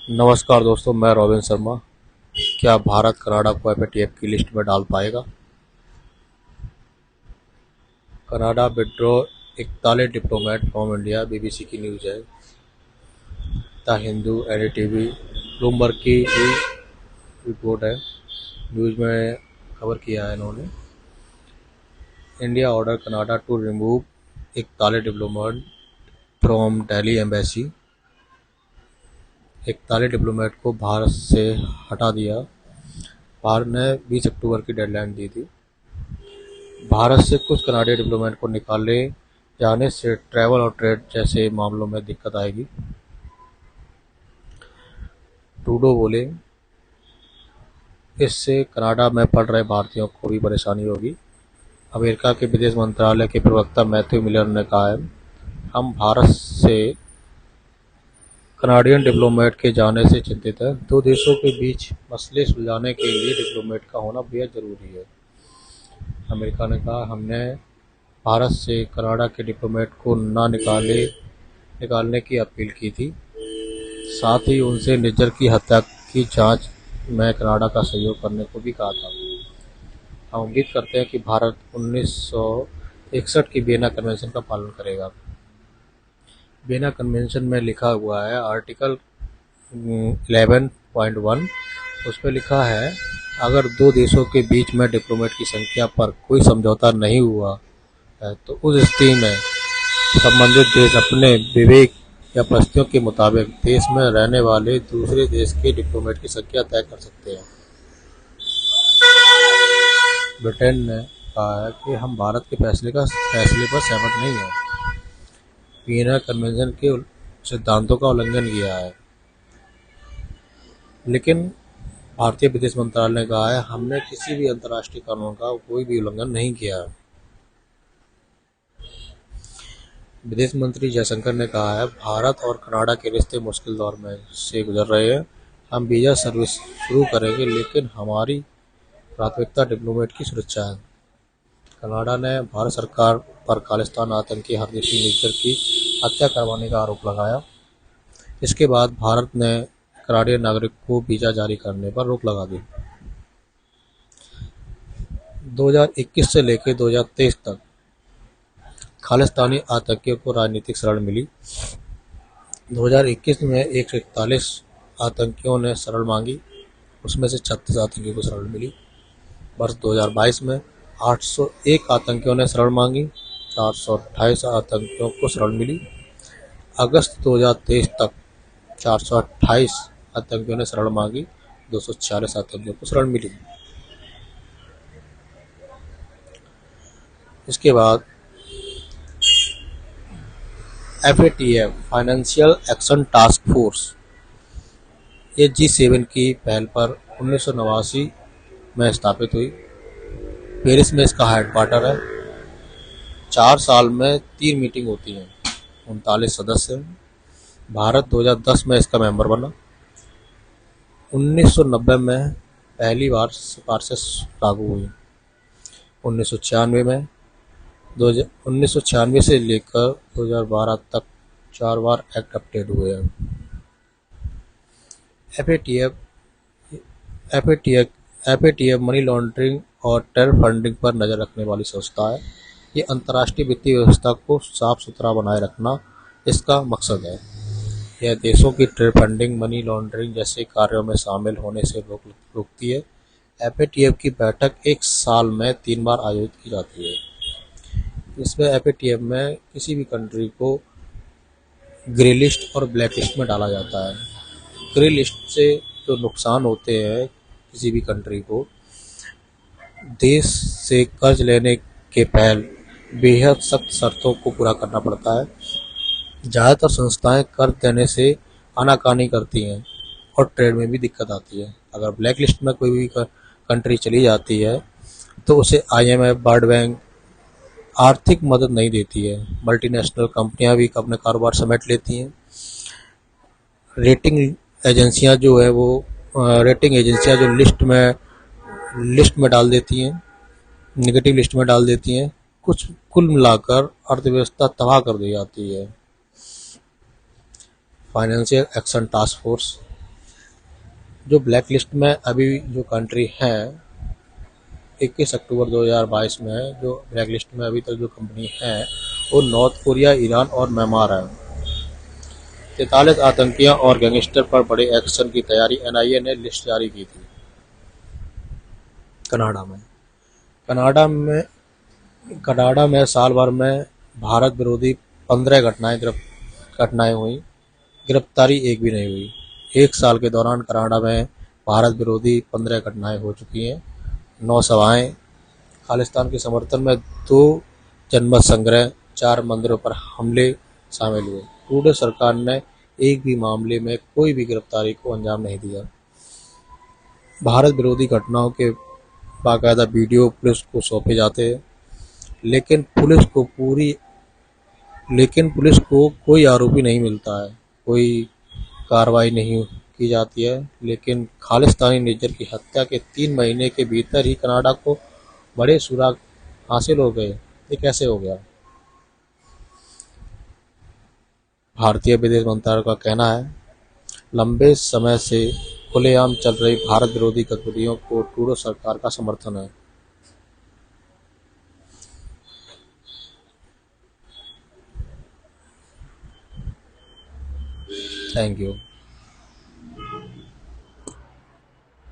नमस्कार दोस्तों, मैं रॉबिन शर्मा। क्या भारत कनाडा को एफएटीएफ की लिस्ट में डाल पाएगा? Canada withdraw 41 diplomat from India. BBC की न्यूज़ है। द हिंदू, एनडीटीवी, ब्लूमबर्ग की भी रिपोर्ट है। न्यूज़ में खबर किया है इन्होंने। India order Canada to remove 41 diplomat from Delhi embassy. 41 diplomat को भारत से हटा दिया। भारत ने 20 अक्टूबर की डेडलाइन दी थी। भारत से कुछ कनाडियन डिप्लोमेट को निकाले जाने से ट्रैवल और ट्रेड जैसे मामलों में दिक्कत आएगी। ट्रूडो बोले, इससे कनाडा में पढ़ रहे भारतीयों को भी परेशानी होगी। अमेरिका के विदेश मंत्रालय के प्रवक्ता मैथ्यू मिलर ने कहा है, हम भारत से कनाडियन डिप्लोमेट के जाने से चिंतित हैं। दो देशों के बीच मसले सुलझाने के लिए डिप्लोमेट का होना बेहद जरूरी है। अमेरिका ने कहा, हमने भारत से कनाडा के डिप्लोमेट को निकालने की अपील की थी। साथ ही उनसे निज्जर की हत्या की जांच में कनाडा का सहयोग करने को भी कहा था। हम उम्मीद करते हैं कि भारत 1961 की वियना कन्वेंशन का पालन करेगा। वियना कन्वेंशन में लिखा हुआ है, आर्टिकल 11.1, उस पर लिखा है, अगर दो देशों के बीच में डिप्लोमेट की संख्या पर कोई समझौता नहीं हुआ है तो उस स्थिति में संबंधित देश अपने विवेक या परिस्थितियों के मुताबिक देश में रहने वाले दूसरे देश के डिप्लोमेट की संख्या तय कर सकते हैं। ब्रिटेन ने कहा है कि हम भारत के फैसले पर सहमत नहीं हैं। वियना कन्वेंशन के सिद्धांतों का उल्लंघन किया है। लेकिन भारतीय विदेश मंत्रालय ने कहा है, हमने किसी भी अंतर्राष्ट्रीय कानून का कोई भी उल्लंघन नहीं किया है। विदेश मंत्री जयशंकर ने कहा है, भारत और कनाडा के रिश्ते मुश्किल दौर में से गुजर रहे हैं। हम वीज़ा सर्विस शुरू करेंगे, लेकिन हमारी प्राथमिकता डिप्लोमेट की सुरक्षा है। कनाडा ने भारत सरकार पर खालिस्तान आतंकी हरदीप सिंह निज्जर की हत्या करवाने का आरोप लगाया। इसके बाद भारत ने कनाडियन नागरिक को वीज़ा जारी करने पर रोक लगा दी। 2021 से लेकर 2023 तक खालिस्तानी आतंकियों को राजनीतिक शरण मिली। 2021 में 141 आतंकियों ने शरण मांगी, उसमें से 36 आतंकियों को शरण मिली। वर्ष 2022 में 801 आतंकियों ने शरण मांगी, 428 आतंकियों को शरण मिली। अगस्त 2023 तक 428 आतंकियों ने शरण मांगी, 246 आतंकियों को शरण मिली। इसके बाद FATF financial action task force, ये G7 की पहल पर 1989 में स्थापित हुई। पेरिस में इसका हेडक्वार्टर है। 4 साल में 3 मीटिंग होती हैं। 39 सदस्य हैं। भारत 2010 में इसका मेंबर बना। 1990 में पहली बार सिफारिशें लागू हुई। 1996 से लेकर 2012 तक 4 बार एक्ट अपडेट हुए हैं। एफएटीएफ मनी लॉन्ड्रिंग और टेरर फंडिंग पर नजर रखने वाली संस्था है। ये अंतर्राष्ट्रीय वित्तीय व्यवस्था को साफ सुथरा बनाए रखना इसका मकसद है। यह देशों की टेरर फंडिंग, मनी लॉन्ड्रिंग जैसे कार्यों में शामिल होने से रोकती है। एफएटीएफ की बैठक 1 साल में 3 बार आयोजित की जाती है। इसमें एफएटीएफ में किसी भी कंट्री को ग्रे लिस्ट और ब्लैक लिस्ट में डाला जाता है। ग्रे लिस्ट से जो नुकसान होते हैं किसी भी कंट्री को, देश से कर्ज लेने के पहले बेहद सख्त शर्तों को पूरा करना पड़ता है। ज़्यादातर संस्थाएं कर्ज देने से आनाकानी करती हैं और ट्रेड में भी दिक्कत आती है। अगर ब्लैक लिस्ट में कोई भी कंट्री चली जाती है तो उसे IMF, वर्ल्ड बैंक आर्थिक मदद नहीं देती है। मल्टीनेशनल कंपनियां भी अपने कारोबार समेट लेती हैं। रेटिंग एजेंसियां जो है वो रेटिंग एजेंसियां जो लिस्ट में डाल देती हैं, नेगेटिव लिस्ट में डाल देती हैं। कुल मिलाकर अर्थव्यवस्था तबाह कर दी जाती है। फाइनेंशियल एक्शन टास्क फोर्स, जो ब्लैक लिस्ट में अभी जो कंट्री हैं 21 अक्टूबर 2022 में है, जो ब्लैक लिस्ट में अभी तक जो कंपनी है वो नॉर्थ कोरिया, ईरान और म्यांमार है। 43 आतंकियों और गैंगस्टर पर बड़े एक्शन की तैयारी, एनआईए ने लिस्ट जारी की थी। कनाडा में कनाडा में कनाडा में साल भर में भारत विरोधी 15 घटनाएं हुई, गिरफ्तारी एक भी नहीं हुई। एक साल के दौरान कनाडा में भारत विरोधी 15 घटनाएं हो चुकी हैं। 9 सभाएं, खालिस्तान के समर्थन में 2 जनमत संग्रह, 4 मंदिरों पर हमले शामिल हुए। ट्रूडो सरकार ने एक भी मामले में कोई भी गिरफ्तारी को अंजाम नहीं दिया। भारत विरोधी घटनाओं के बाकायदा वीडियो पुलिस को सौंपे जाते हैं, लेकिन पुलिस को कोई आरोपी नहीं मिलता है, कोई कार्रवाई नहीं की जाती है। लेकिन खालिस्तानी निज्जर की हत्या के 3 महीने के भीतर ही कनाडा को बड़े सुराग हासिल हो गए। ये कैसे हो गया? भारतीय विदेश मंत्रालय का कहना है, लंबे समय से खुलेआम चल रही भारत विरोधी गतिविधियों को ट्रूडो सरकार का समर्थन है। Thank you.